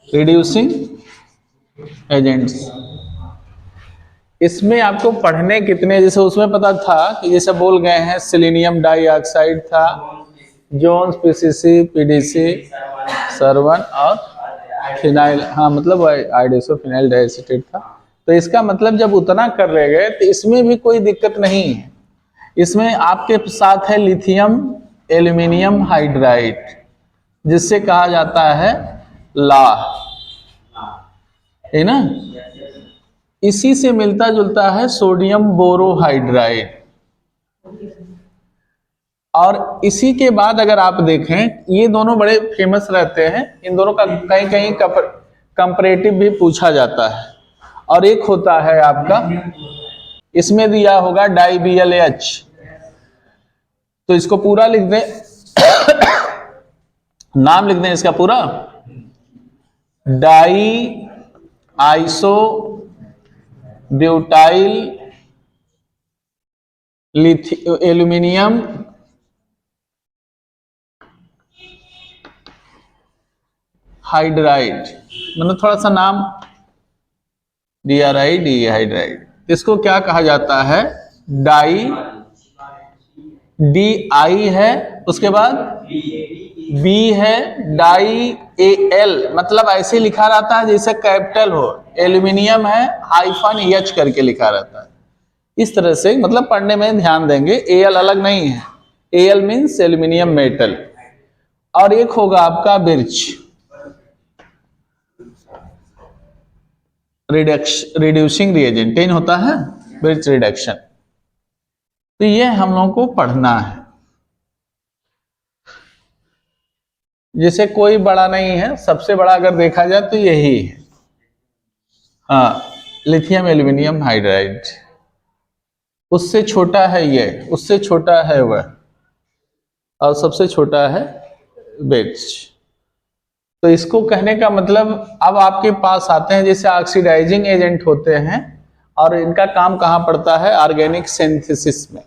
Reducing agents. इसमें आपको पढ़ने कितने, जैसे उसमें पता था कि जैसे बोल गए हैं सिलीनियम डाइऑक्साइड था, जोन्स पीसीसी, पीडीसी, सरवन और फिनाइल, हाँ मतलब आइडोसो फिनाइल डाइएसिटेट था। तो इसका मतलब जब उतना कर ले गए तो इसमें भी कोई दिक्कत नहीं है। इसमें आपके साथ है लिथियम एल्यूमिनियम हाइड्राइड, जिससे कहा जाता है ला, है ना। इसी से मिलता जुलता है सोडियम बोरोहाइड्राइड। और इसी के बाद अगर आप देखें, ये दोनों बड़े फेमस रहते हैं, इन दोनों का कहीं कहीं कंपैरेटिव भी पूछा जाता है। और एक होता है आपका, इसमें दिया होगा डाई BLH, तो इसको पूरा लिख दें नाम लिख दें इसका पूरा, di iso butyl aluminium hydride, मतलब थोड़ा सा नाम DRI हाइड्राइड। इसको क्या कहा जाता है, डाई, DI है, उसके बाद B है, डाई AL, मतलब ऐसे लिखा रहता है जैसे कैपिटल हो, एल्यूमिनियम है हाइफन H करके लिखा रहता है। इस तरह से मतलब पढ़ने में ध्यान देंगे, AL अलग नहीं है, AL मीन्स एल्यूमिनियम मेटल। और एक होगा आपका बिर्च, रिड्यूसिंग रिएजेंट, टेन होता है बिर्च रिडक्शन। तो ये हम लोगों को पढ़ना है। जैसे कोई बड़ा नहीं है, सबसे बड़ा अगर देखा जाए तो यही है, हाँ, लिथियम एल्यूमिनियम हाइड्राइड। उससे छोटा है ये, उससे छोटा है वह, और सबसे छोटा है बिर्च। तो इसको कहने का मतलब, अब आपके पास आते हैं जैसे ऑक्सीडाइजिंग एजेंट होते हैं, और इनका काम कहाँ पड़ता है, ऑर्गेनिक सिंथेसिस में।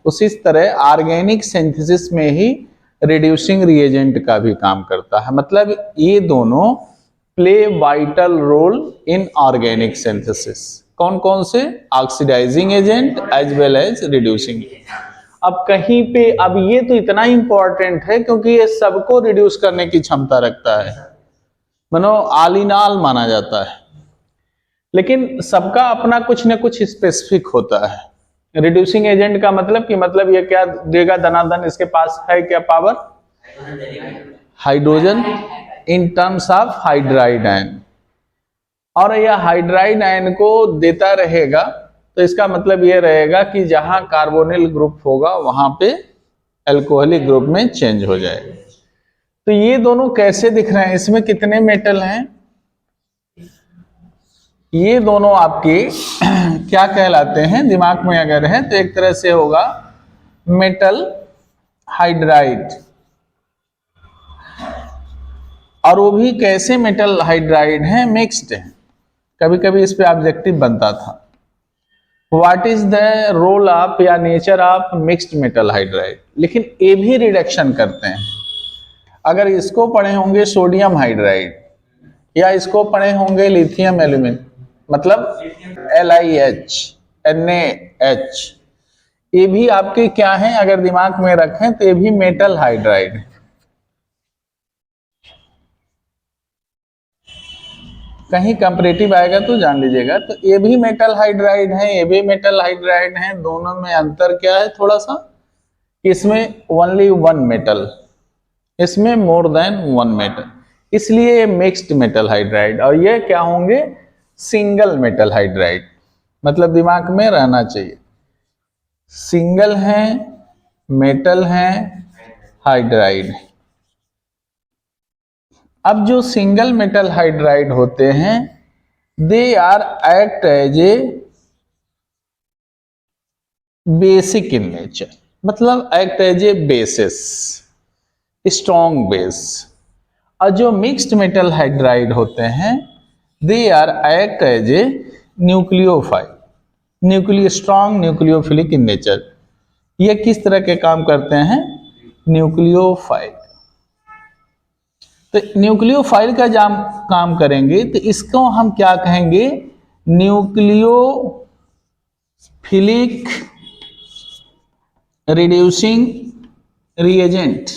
उसी तरह ऑर्गेनिक सिंथेसिस में ही रिड्यूसिंग रिएजेंट का भी काम करता है। मतलब ये दोनों play vital role in organic synthesis. कौन कौन से, oxidising agent as well as reducing. अब कहीं पे, अब ये तो इतना इंपॉर्टेंट है क्योंकि ये सबको रिड्यूस करने की क्षमता रखता है, मानो ऑल इन ऑल माना जाता है। लेकिन सबका अपना कुछ न कुछ स्पेसिफिक होता है। रिड्यूसिंग एजेंट का मतलब ये क्या देगा दनादन, इसके पास है क्या power, hydrogen in terms of hydride ion, और यह हाइड्राइड आयन को देता रहेगा। तो इसका मतलब ये रहेगा कि जहां कार्बोनिल ग्रुप होगा वहां पे अल्कोहलिक ग्रुप में चेंज हो जाएगा। तो ये दोनों कैसे दिख रहे हैं, इसमें कितने मेटल हैं, ये दोनों आपके क्या कहलाते हैं, दिमाग में अगर है तो एक तरह से होगा मेटल हाइड्राइड। और वो भी कैसे मेटल हाइड्राइड हैं, मिक्स्ड है। कभी कभी इस पे ऑब्जेक्टिव बनता था, what is the role of या nature of mixed metal hydride. लेकिन ये भी रिडक्शन करते हैं। अगर इसको पढ़े होंगे सोडियम हाइड्राइड, या इसको पढ़े होंगे लिथियम एल्यूमिनियम, मतलब LiH NaH, ये भी आपके क्या हैं, अगर दिमाग में रखें तो ये भी मेटल हाइड्राइड है। कहीं कंपैरेटिव आएगा तो जान लीजिएगा। तो ये भी मेटल हाइड्राइड है, ये भी मेटल हाइड्राइड है। दोनों में अंतर क्या है थोड़ा सा, इसमें ओनली वन मेटल, इसमें मोर देन वन मेटल, इसलिए ये मिक्स्ड मेटल हाइड्राइड। और ये क्या होंगे, सिंगल मेटल हाइड्राइड। मतलब दिमाग में रहना चाहिए, सिंगल है, मेटल है, हाइड्राइड। अब जो सिंगल मेटल हाइड्राइड होते हैं, they are act as a basic in nature, मतलब act as a basis, strong base. और जो मिक्स्ड मेटल हाइड्राइड होते हैं, they are act as a nucleophile, strong nucleophilic in nature. ये किस तरह के काम करते हैं, न्यूक्लियोफाइल। तो न्यूक्लियोफाइल का जब काम करेंगे तो इसको हम क्या कहेंगे, न्यूक्लियोफिलिक रिड्यूसिंग रिएजेंट।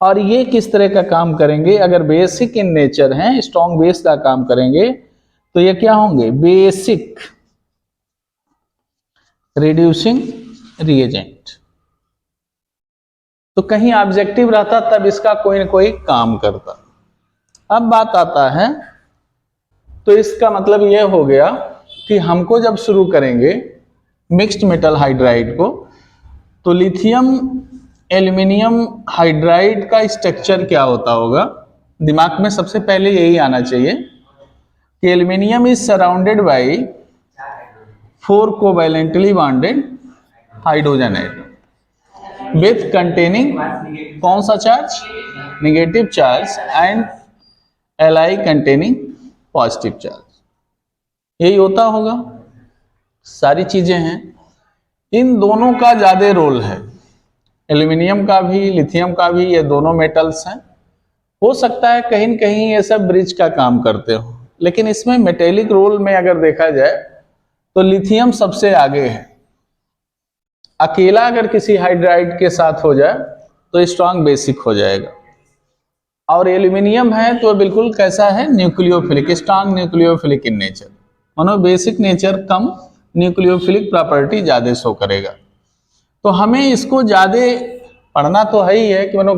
और ये किस तरह का काम करेंगे, अगर बेसिक इन नेचर हैं, स्ट्रॉन्ग बेस का काम करेंगे, तो ये क्या होंगे, बेसिक रिड्यूसिंग रिएजेंट। तो कहीं ऑब्जेक्टिव रहता तब इसका कोई ना कोई काम करता। अब बात आता है, तो इसका मतलब यह हो गया कि हमको जब शुरू करेंगे मिक्स्ड मेटल हाइड्राइड को, तो लिथियम एल्यूमिनियम हाइड्राइड का स्ट्रक्चर क्या होता होगा, दिमाग में सबसे पहले यही आना चाहिए कि aluminium is surrounded by 4 covalently bonded hydrogen atom with containing कौन सा charge, negative charge, and Li containing positive charge. यही होता होगा, सारी चीजें हैं। इन दोनों का ज्यादा रोल है, एल्यूमिनियम का भी लिथियम का भी, ये दोनों मेटल्स हैं। हो सकता है कहीं न कहीं ये सब ब्रिज का काम करते हो, लेकिन इसमें मेटेलिक रोल में अगर देखा जाए तो लिथियम सबसे आगे है। अकेला अगर किसी हाइड्राइड के साथ हो जाए तो स्ट्रॉन्ग बेसिक हो जाएगा, और एल्यूमिनियम है तो बिल्कुल कैसा है, nucleophilic, strong nucleophilic in nature, मानो बेसिक नेचर कम न्यूक्लियोफिलिक प्रॉपर्टी ज्यादा शो करेगा। तो हमें इसको ज्यादा पढ़ना तो है ही है कि मानो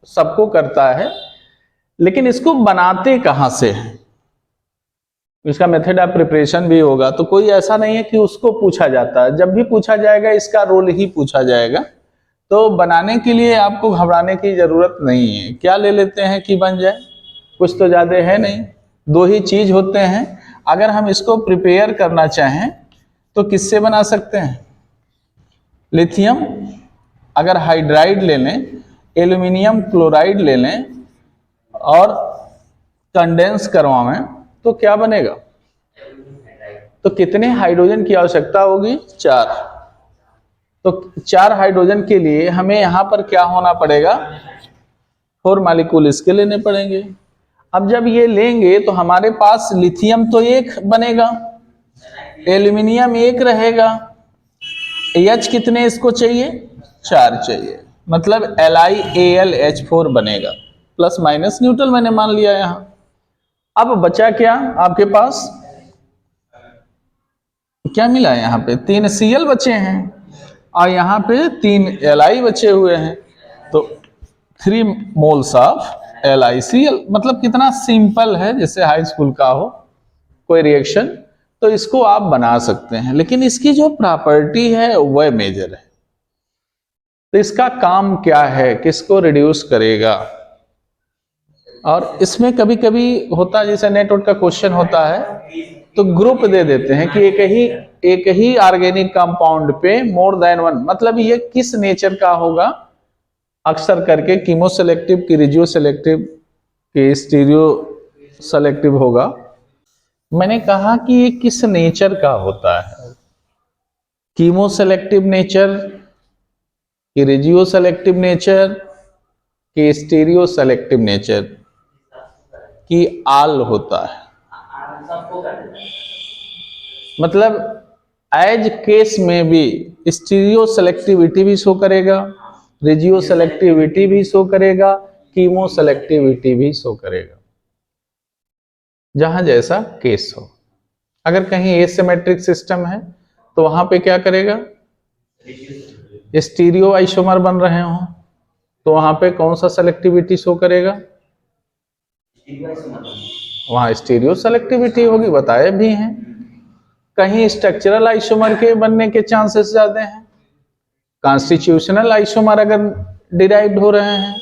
सबको करता है, लेकिन इसको बनाते कहाँ से है, इसका मेथड ऑफ प्रिपरेशन भी होगा। तो कोई ऐसा नहीं है कि उसको पूछा जाता है, जब भी पूछा जाएगा इसका रोल ही पूछा जाएगा। तो बनाने के लिए आपको घबराने की जरूरत नहीं है, क्या ले लेते हैं कि बन जाए, कुछ तो ज्यादा है नहीं, 2 ही चीज होते हैं। अगर हम इसको प्रिपेयर करना चाहें तो किससे बना सकते हैं, लिथियम अगर हाइड्राइड ले लें, एल्यूमिनियम क्लोराइड ले लें और कंडेंस करवाएं तो क्या बनेगा, तो कितने हाइड्रोजन की आवश्यकता होगी, 4। तो 4 हाइड्रोजन के लिए हमें यहां पर क्या होना पड़ेगा, 4 मॉलिक्यूल इसके लेने पड़ेंगे। अब जब ये लेंगे तो हमारे पास लिथियम तो 1 बनेगा, एल्यूमिनियम 1 रहेगा, H कितने इसको चाहिए, 4 चाहिए, मतलब LiAlH4 बनेगा, प्लस माइनस न्यूट्रल मैंने मान लिया यहां। अब बचा क्या आपके पास, क्या मिला यहां पे, 3 Cl बचे हैं और यहां पे 3 Li बचे हुए हैं, तो 3 मोल्स ऑफ LiCl। मतलब कितना सिंपल है, जैसे हाई स्कूल का हो कोई रिएक्शन, तो इसको आप बना सकते हैं, लेकिन इसकी जो प्रॉपर्टी है वह मेजर है। तो इसका काम क्या है, किसको रिड्यूस करेगा। और इसमें कभी कभी होता है, जैसे नेटवर्क का क्वेश्चन होता है तो ग्रुप दे देते हैं कि एक ही ऑर्गेनिक कंपाउंड पे मोर देन 1, मतलब ये किस नेचर का होगा, अक्सर करके कीमो सेलेक्टिव, की रिजियो सेलेक्टिव, की स्टीरियो सेलेक्टिव होगा। मैंने कहा कि ये किस नेचर का होता है, कीमो सेलेक्टिव नेचर, कि रेजियो सेलेक्टिव नेचर, कि स्टीरियो सेलेक्टिव नेचर, की आल होता है। मतलब एज केस में भी स्टीरियो सेलेक्टिविटी भी शो करेगा, रेजियो सेलेक्टिविटी भी शो करेगा, कीमो सेलेक्टिविटी भी शो करेगा, जहां जैसा केस हो। अगर कहीं एसिमेट्रिक सिस्टम है तो वहां पे क्या करेगा, स्टीरियो आइसोमर बन रहे हो तो वहां पे कौन सा सेलेक्टिविटी शो करेगा, वहां स्टीरियो सेलेक्टिविटी होगी, बताए भी हैं। कहीं स्ट्रक्चरल आइसोमर के बनने के चांसेस ज्यादा हैं, कॉन्स्टिट्यूशनल आइसोमर अगर डिराइव्ड हो रहे हैं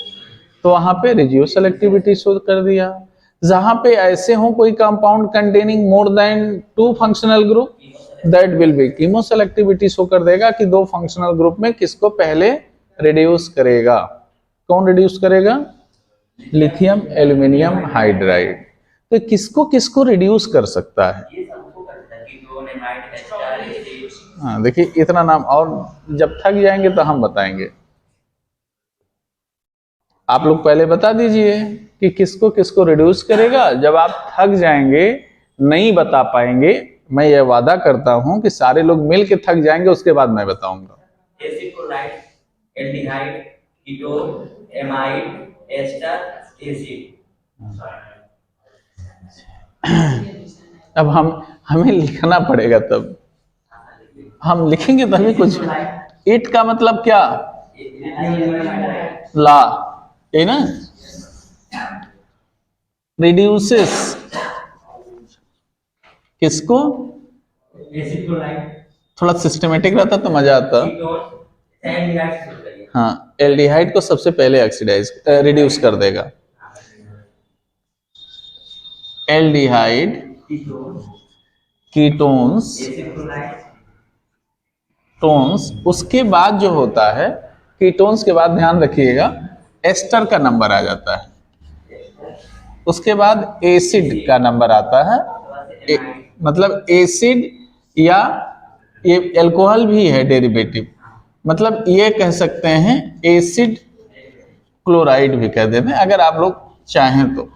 तो वहां पे रेजियो सेलेक्टिविटी शो कर दिया। जहां पे ऐसे हो कोई compound containing more than 2 functional group, that will be chemo selectivity show कर देगा कि 2 फंक्शनल ग्रुप में किसको पहले रिड्यूस करेगा, कौन रिड्यूस करेगा, लिथियम एल्यूमिनियम हाइड्राइड। तो किसको किसको रिड्यूस कर सकता है, हाँ देखिए इतना नाम, और जब थक जाएंगे तो हम बताएंगे। आप लोग पहले बता दीजिए कि किसको किसको रिड्यूस करेगा। जब आप थक जाएंगे, नहीं बता पाएंगे, मैं ये वादा करता हूं कि सारे लोग मिल के थक जाएंगे, उसके बाद मैं बताऊंगा। Acid chloride, aldehyde, ketone, amide, ester, acid. अब हमें लिखना पड़ेगा, तब हम लिखेंगे तभी कुछ। इट का मतलब क्या? ला, ये ना, रिड्यूसेस किसको? Acid chloride. थोड़ा सिस्टमेटिक रहता तो मजा आता। हाँ, एल्डिहाइड को सबसे पहले ऑक्सीडाइज रिड्यूस कर देगा। एल्डिहाइड, कीटोन्स, टोन्स, उसके बाद जो होता है कीटोन्स के बाद ध्यान रखिएगा एस्टर का नंबर आ जाता है। उसके बाद एसिड का नंबर आता है। मतलब एसिड या ये अल्कोहल भी है डेरिवेटिव, मतलब ये कह सकते हैं एसिड क्लोराइड भी कह देते हैं अगर आप लोग चाहें तो।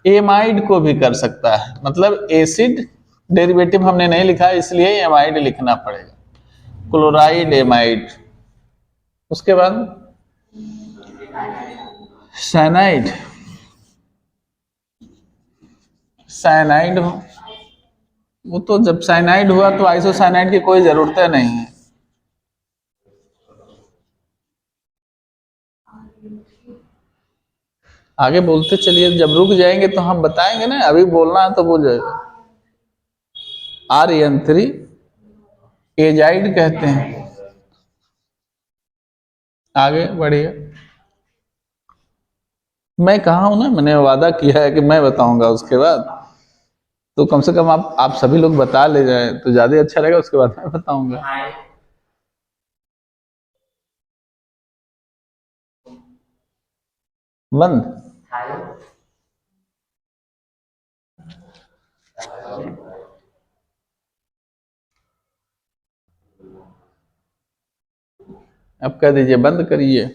एमाइड को भी कर सकता है, मतलब एसिड डेरिवेटिव हमने नहीं लिखा इसलिए एमाइड लिखना पड़ेगा, क्लोराइड एमाइड। उसके बाद साइनाइड, साइनाइड हो, वो तो जब साइनाइड हुआ तो आइसोसाइनाइड की कोई जरूरत नहीं है। आगे बोलते चलिए, जब रुक जाएंगे तो हम बताएंगे ना, अभी बोलना है तो बोल जाएगा। RN3 एजाइड कहते हैं। आगे बढ़िए, मैं कहा हूं ना, मैंने वादा किया है कि मैं बताऊंगा, उसके बाद तो कम से कम आप सभी लोग बता ले जाए तो ज्यादा अच्छा रहेगा, उसके बाद मैं बताऊंगा। बंद। अब कह दीजिए बंद करिए,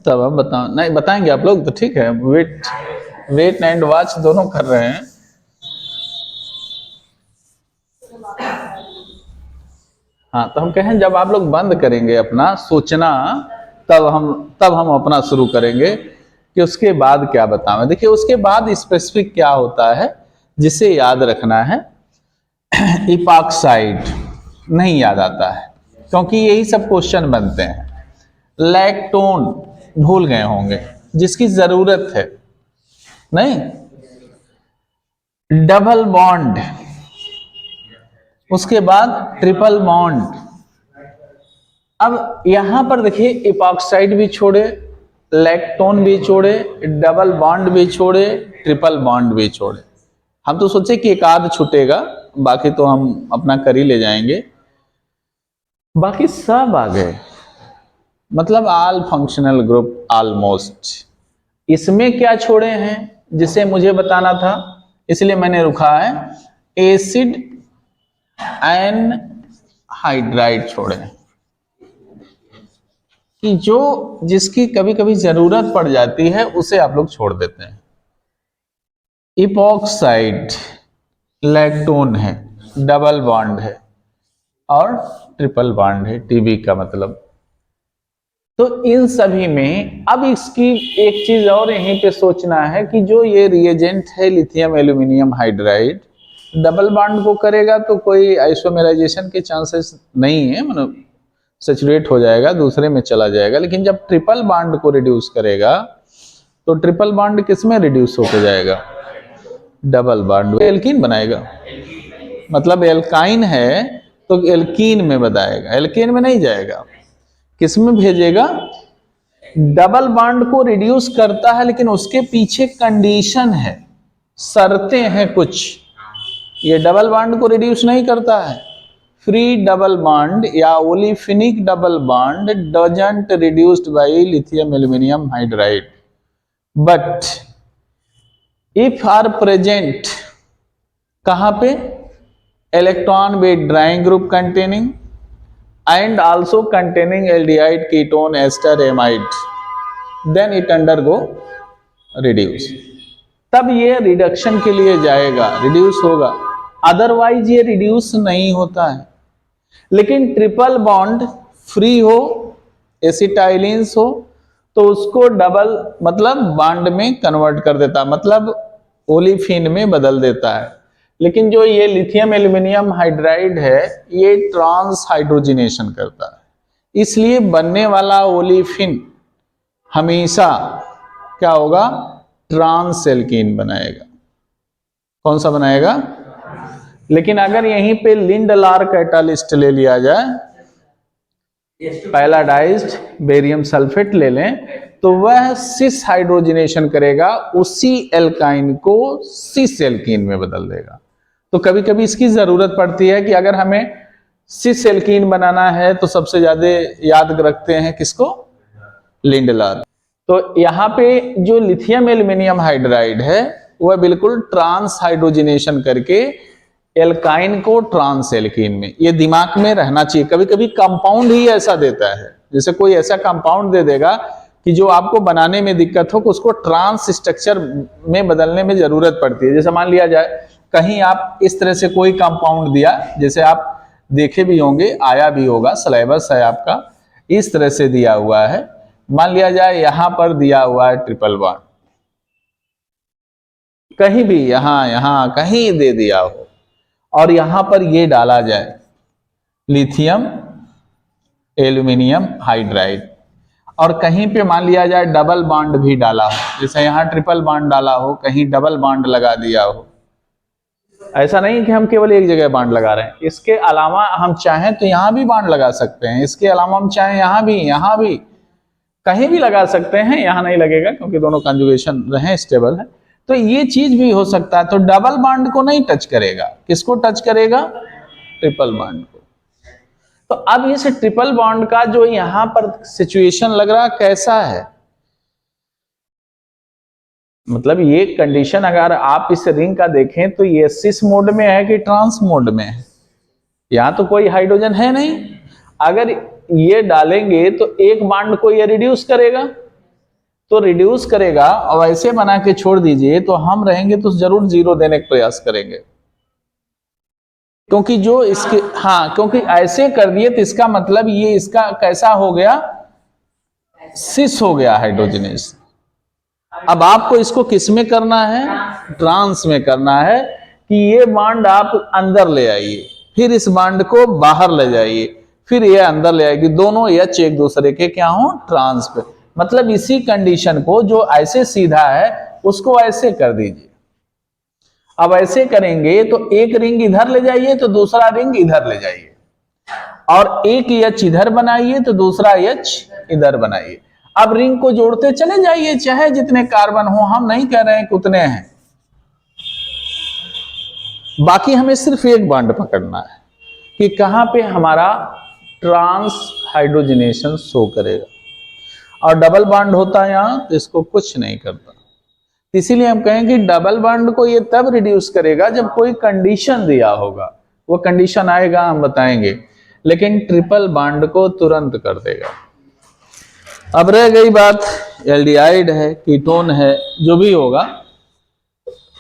तब हम बताओ। नहीं बताएंगे आप लोग तो ठीक है, वेट एंड वॉच दोनों कर रहे हैं। हाँ, तो हम कहें जब आप लोग बंद करेंगे अपना सोचना, तब हम अपना शुरू करेंगे कि उसके बाद क्या बतावें। देखिए उसके बाद स्पेसिफिक क्या होता है जिसे याद रखना है। इपॉक्साइड नहीं याद आता है क्योंकि यही सब क्वेश्चन बनते हैं। लैक्टोन भूल गए होंगे, जिसकी जरूरत है नहीं। डबल बॉन्ड, उसके बाद ट्रिपल बॉन्ड। अब यहां पर देखिए इपॉक्साइड भी छोड़े, लैक्टोन भी छोड़े, डबल बॉन्ड भी छोड़े, ट्रिपल बॉन्ड भी छोड़े। हम तो सोचे कि एक आध छूटेगा, बाकी तो हम अपना कर ही ले जाएंगे। बाकी सब आ गए, मतलब ऑल फंक्शनल ग्रुप ऑलमोस्ट। इसमें क्या छोड़े हैं जिसे मुझे बताना था, इसलिए मैंने रुका है। एसिड एंड हाइड्राइड छोड़े, कि जो जिसकी कभी कभी जरूरत पड़ जाती है उसे आप लोग छोड़ देते हैं। इपॉक्साइड लैक्टोन है, डबल बॉन्ड है और ट्रिपल बॉन्ड है, टीबी का मतलब। तो इन सभी में अब इसकी एक चीज और यहीं पे सोचना है कि जो ये रिएजेंट है lithium aluminium hydride, double bond को करेगा तो कोई आइसोमेराइजेशन के चांसेस नहीं है, मतलब सैचुरेट हो जाएगा, दूसरे में चला जाएगा। लेकिन जब ट्रिपल बॉन्ड को रिड्यूस करेगा तो ट्रिपल बॉन्ड किस में रिड्यूस होकर जाएगा? डबल बॉन्ड, एल्कीन बनाएगा। मतलब एल्काइन है तो एल्कीन में बताएगा, एल्कीन में नहीं जाएगा। किस में भेजेगा? डबल बॉन्ड को रिड्यूस करता है, लेकिन उसके पीछे कंडीशन है, शर्तें हैं कुछ। ये डबल बॉन्ड को रिड्यूस नहीं करता है। फ्री डबल बॉन्ड या olefinic double bond doesn't reduced by lithium aluminium hydride, but if are present कहां पे? Electron withdrawing group containing and also containing aldehyde, ketone, ester, amide, then it undergo reduce, तब ये reduction के लिए जाएगा, reduce होगा, otherwise ये reduce नहीं होता है। लेकिन ट्रिपल बॉन्ड फ्री हो, एसिटाइलिन्स हो, तो उसको डबल मतलब बॉन्ड में कन्वर्ट कर देता है, मतलब ओलिफिन में बदल देता है। लेकिन जो ये लिथियम एल्यूमिनियम हाइड्राइड है ये ट्रांस हाइड्रोजिनेशन करता है, इसलिए बनने वाला ओलिफिन हमेशा क्या होगा, ट्रांस एल्कीन बनाएगा। कौन सा बनाएगा? लेकिन अगर यहीं पे लिंडलार कैटालिस्ट ले लिया जाए, पहला डाइस्ड बेरियम सल्फेट ले लें, तो वह सिस हाइड्रोजिनेशन करेगा, उसी एल्काइन को सिस एल्कीन में बदल देगा। तो कभी कभी इसकी जरूरत पड़ती है कि अगर हमें सिस एल्कीन बनाना है तो सबसे ज्यादा याद रखते हैं किसको? लिंडलार। तो यहाँ पे जो लिथियम एल्यूमिनियम हाइड्राइड है वह बिल्कुल ट्रांस हाइड्रोजिनेशन करके एल्काइन को ट्रांस एल्कीन में, ये दिमाग में रहना चाहिए। कभी कभी कंपाउंड ही ऐसा देता है, जैसे कोई ऐसा कंपाउंड दे देगा कि जो आपको बनाने में दिक्कत हो, उसको ट्रांस स्ट्रक्चर में बदलने में जरूरत पड़ती है। जैसे मान लिया जाए कहीं आप इस तरह से कोई कंपाउंड दिया, जैसे आप देखे भी होंगे, आया भी होगा, सिलेबस है आपका, इस तरह से दिया हुआ है। मान लिया जाए यहां पर दिया हुआ है ट्रिपल बॉन्ड, कहीं भी यहां कहीं दे दिया हो, और यहां पर ये डाला जाए लिथियम एल्यूमिनियम हाइड्राइड, और कहीं पे मान लिया जाए डबल बॉन्ड भी डाला हो, जैसे यहां ट्रिपल बॉन्ड डाला हो, कहीं डबल बॉन्ड लगा दिया हो। ऐसा नहीं कि हम केवल एक जगह बॉन्ड लगा रहे हैं, इसके अलावा हम चाहें तो यहां भी बॉन्ड लगा सकते हैं, इसके अलावा हम चाहें यहां भी कहीं भी लगा सकते हैं। यहां नहीं लगेगा क्योंकि दोनों कंजुगेशन रहे स्टेबल है, तो ये चीज भी हो सकता है। तो डबल बॉन्ड को नहीं टच करेगा, किसको टच करेगा? ट्रिपल बॉन्ड को। तो अब इस ट्रिपल बॉन्ड का जो यहां पर सिचुएशन लग रहा कैसा है, मतलब ये कंडीशन अगर आप इस रिंग का देखें तो ये सिस मोड में है कि ट्रांस मोड में है? यहां तो कोई हाइड्रोजन है नहीं। अगर ये डालेंगे तो एक बॉन्ड को ये रिड्यूस करेगा, तो रिड्यूस करेगा, और ऐसे बना के छोड़ दीजिए तो हम रहेंगे तो जरूर जीरो देने का प्रयास करेंगे, क्योंकि जो इसके क्योंकि ऐसे कर दिए तो इसका मतलब ये इसका कैसा हो गया? सिस हो गया हाइड्रोजनेस। अब आपको इसको किस में करना है? ट्रांस में करना है, कि ये बॉन्ड आप अंदर ले आइए, फिर इस बॉन्ड को बाहर ले जाइए, फिर ये अंदर ले आएगी, दोनों एच एक दूसरे के क्या हो? ट्रांस पे। मतलब इसी कंडीशन को जो ऐसे सीधा है उसको ऐसे कर दीजिए। अब ऐसे करेंगे तो एक रिंग इधर ले जाइए तो दूसरा रिंग इधर ले जाइए, और एक एच इधर बनाइए तो दूसरा एच इधर बनाइए। अब रिंग को जोड़ते चले जाइए, चाहे जितने कार्बन हो, हम नहीं कह रहे हैं कि उतने हैं, बाकी हमें सिर्फ एक बॉन्ड पकड़ना है कि कहां पे हमारा ट्रांस हाइड्रोजनेशन शो करेगा। और डबल बॉन्ड होता है यहां तो इसको कुछ नहीं करता, इसीलिए हम कहें कि डबल बॉन्ड को ये तब रिड्यूस करेगा जब कोई कंडीशन दिया होगा, वो कंडीशन आएगा हम बताएंगे, लेकिन ट्रिपल बॉन्ड को तुरंत कर देगा। अब रह गई बात एल्डिहाइड है, कीटोन है, जो भी होगा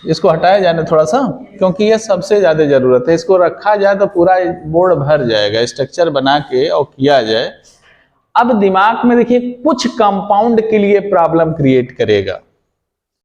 इसको हटाया जाए थोड़ा सा, क्योंकि ये सबसे ज्यादा जरूरत है। इसको रखा जाए तो पूरा बोर्ड भर जाएगा, स्ट्रक्चर बना के और किया जाए। अब दिमाग में देखिए कुछ कंपाउंड के लिए प्रॉब्लम क्रिएट करेगा,